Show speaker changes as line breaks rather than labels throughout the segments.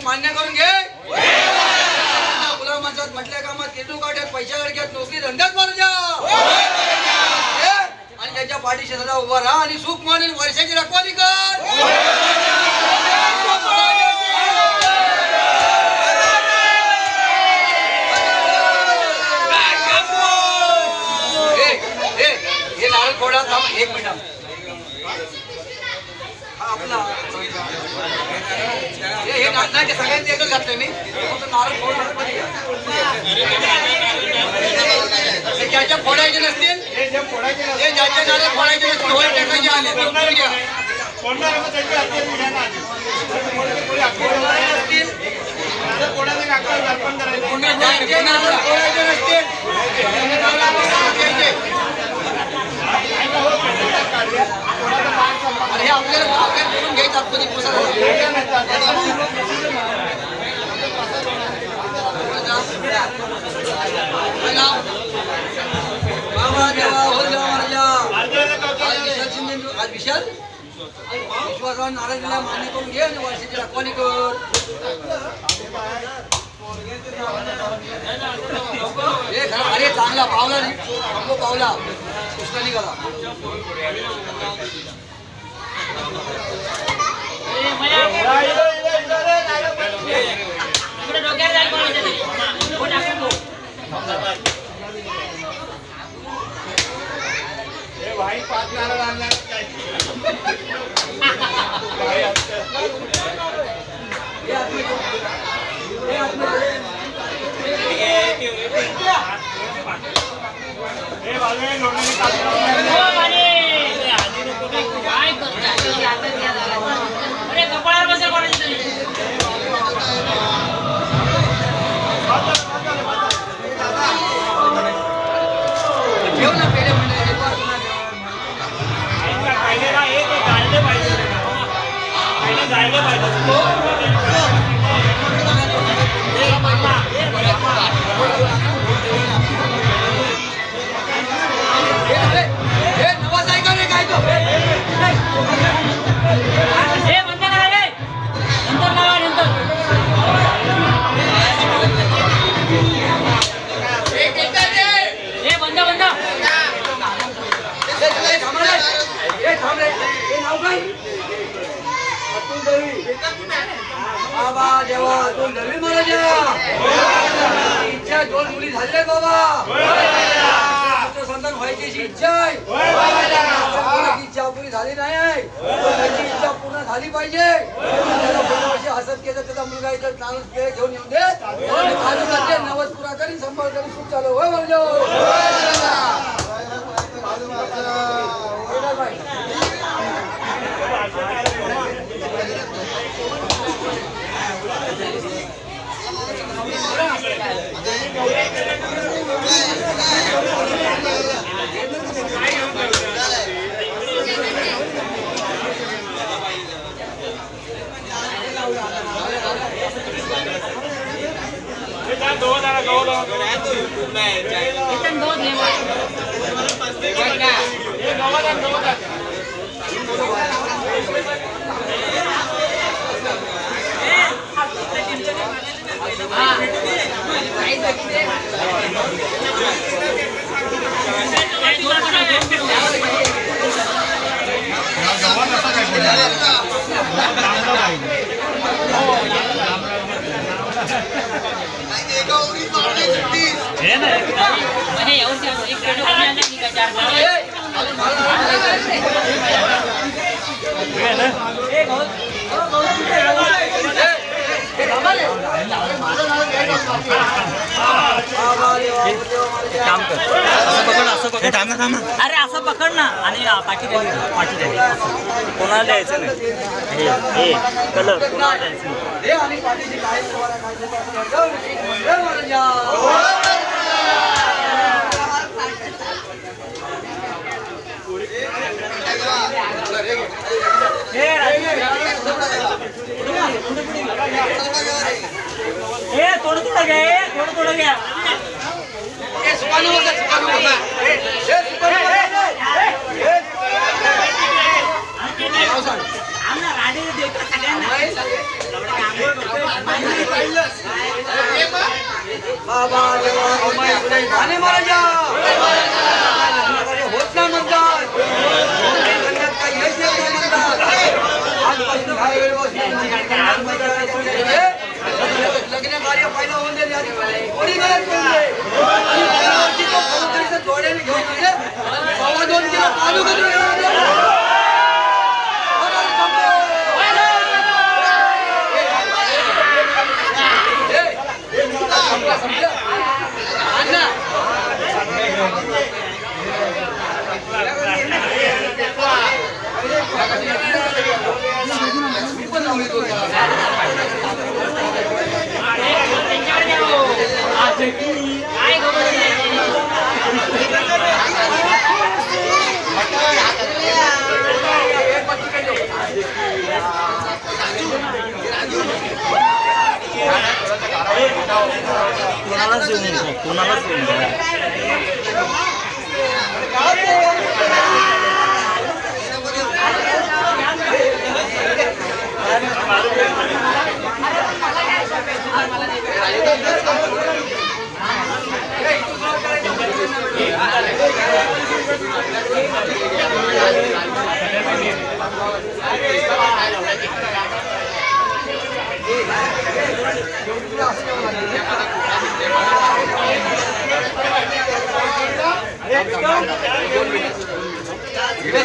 मान्य करून घे गुलामांचात म्हटल्या कामात केटू काढ्यात पैशा अडक्यात नोकरी धंद्यात मारू जा आणि त्याच्या पाठीशी सदा उभा राहा आणि सुख मानून वर्षाची रखवाली कर हे नारळ फोडा थांब एक मिनिट आपला हे नाचण्याचे सगळ्यांचे एकच घातले मी नारळ फोड ज्याच्या फोडायचे नसतील हे ज्याच्या नारळ फोडायचे नसतील होय टेकायचे आले अरे आपल्याला बोलून घ्यायचं आज विशाल विश्वासावर नाराजीला मान्य करून घे आणि वर्षाची रखवाली कर अरे चांगला पावला नाही पावला कृष्णा निघाला
भाई पाच नारळ आणणार बाबा देवा दोन दळवी महाराजा इच्छा दोन मुली झाले बाबा संतान व्हायची इच्छा आहे इच्छा पुरी झाली नाही त्याची इच्छा पूर्ण झाली पाहिजे वर्षी हसत केलं त्याचा मुलगा इथं चालू घेऊन येऊन दे नवस पुरा करी संभाळ करी खूप चालू होय म्हणलो
काम कर असं पकड अरे असं पकड ना आणि पाठी कोणाला द्यायचं नाही हे कलर कोणाला द्यायचं थोडं घ्या
बाबा होत नाही म्हणतात काही हेच नाही म्हणतात आजपासून काही वेळ लग्न कार्य पहिला होऊन दे कोणी गरज जोड्याने घेऊन सव्वा 2 किलो काजू
कोणालाच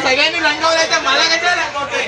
सगळ्यांनी रंगवल्याच्या मला कशा रंगवतोय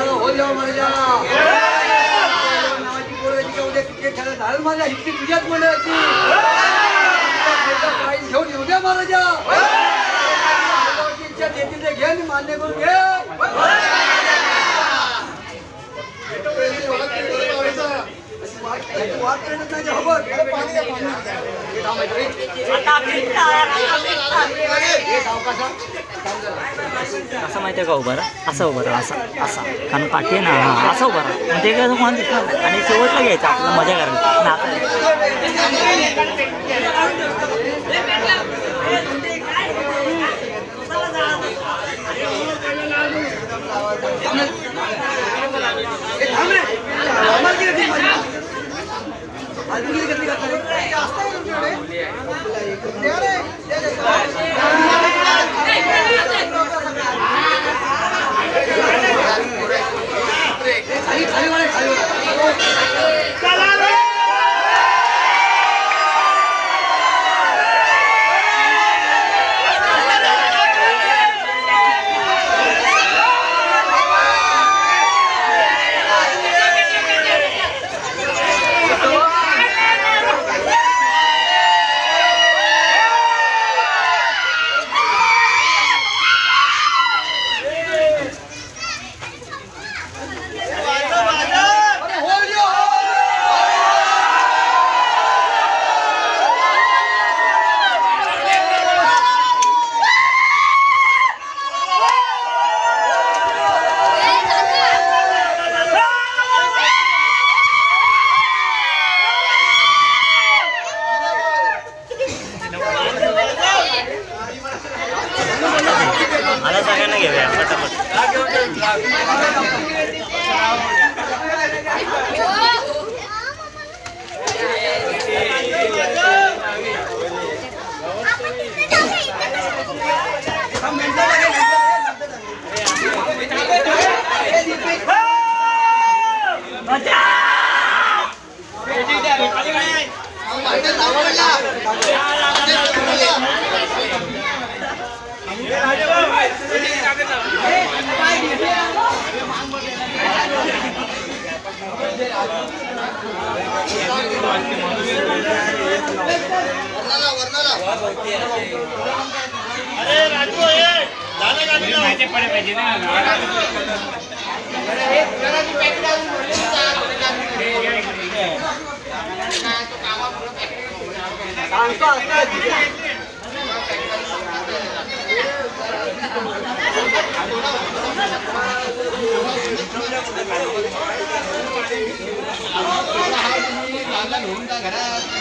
हो जाओ मर जा उद्या क्रिकेट खेळत झालं माझ्या इतकी तुझ्याच म्हणायची घेऊन येऊ द्या महाराजा इच्छा देतील ते घे मान्य करून घे
असं माहिती आहे का उभं राहा असं उभं राहा असा कारण पाठी आहे ना असं उभं राहा ते काय कोण दिसणार आणि शेवटला घ्यायचं आपल्याला मजा करायला आता सगळ्यांना घेऊया पटापट.
घरात